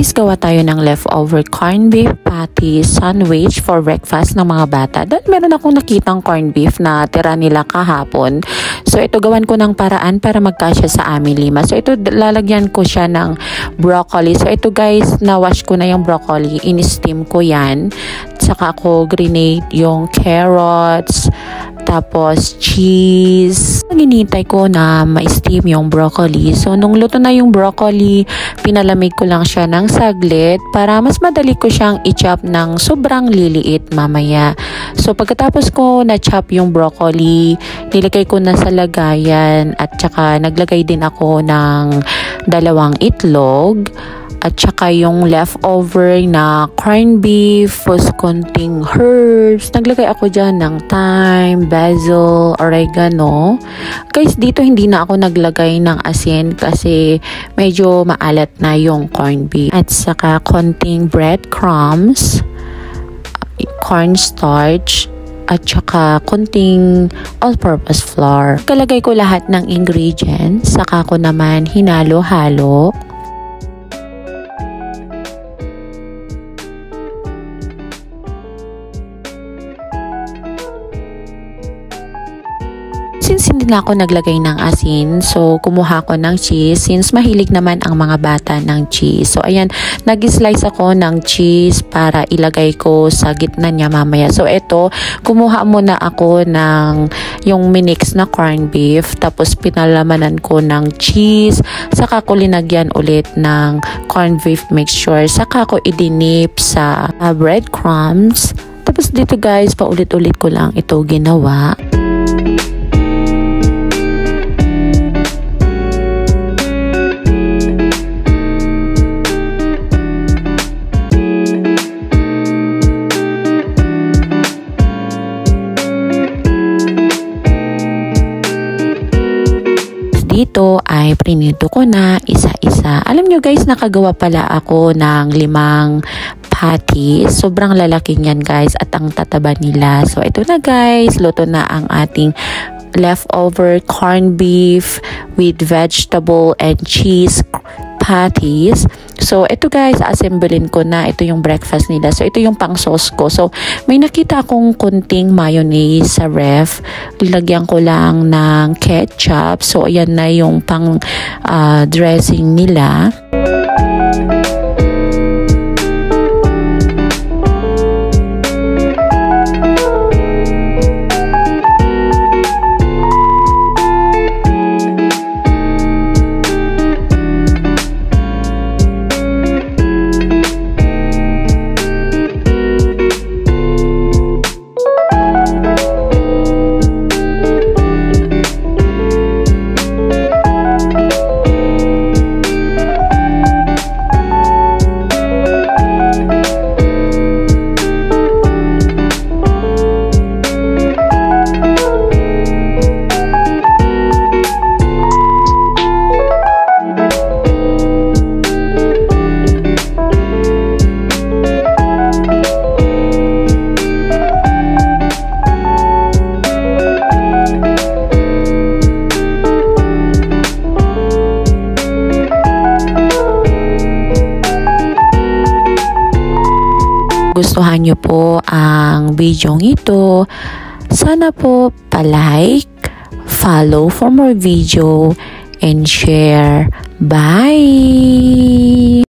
guys, gawa tayo ng leftover corned beef patty sandwich for breakfast ng mga bata. Dahil meron akong nakitang corned beef na tira nila kahapon. So ito gawan ko ng paraan para magkasya sa amin 5. So ito lalagyan ko siya ng broccoli. So ito guys, na-wash ko na yung broccoli. In-steam ko yan. Saka ako grenade yung carrots. Tapos cheese. Ginitay ko na ma-steam yung broccoli. So nung luto na yung broccoli, pinalamig ko lang siya ng saglit para mas madali ko siyang i-chop ng sobrang liliit mamaya. So pagkatapos ko na-chop yung broccoli, nilagay ko na sa lagayan at saka naglagay din ako ng 2 itlog. At saka yung leftover na corned beef, plus konting herbs. Naglagay ako dyan ng thyme, basil, oregano. Guys, dito hindi na ako naglagay ng asin kasi medyo maalat na yung corned beef. At saka konting breadcrumbs, cornstarch, at saka konting all-purpose flour. Kalagay ko lahat ng ingredients, saka ko naman hinalo-halo. Since hindi na ako naglagay ng asin, so kumuha ko ng cheese since mahilig naman ang mga bata ng cheese. So ayan, nag-slice ako ng cheese para ilagay ko sa gitna niya mamaya. So ito, kumuha muna ako ng yung minix na corned beef, tapos pinalamanan ko ng cheese, saka ko linagyan ulit ng corned beef mixture, saka ko idinip sa breadcrumbs. Tapos dito guys, paulit-ulit ko lang ito ginawa. Dito ay prinito ko na isa-isa. Alam nyo guys, nakagawa pala ako ng 5 patties. Sobrang lalaki niyan guys at ang tataba nila. So ito na guys, luto na ang ating leftover corned beef with vegetable and cheese patties. So, ito guys, assemblein ko na. Ito yung breakfast nila. So, ito yung pang sauce ko. So, may nakita akong kunting mayonnaise sa ref. Lagyan ko lang ng ketchup. So, ayan na yung pang dressing nila. Gustuhan nyo po ang video ito, sana po pa-like, follow for more video, and share. Bye!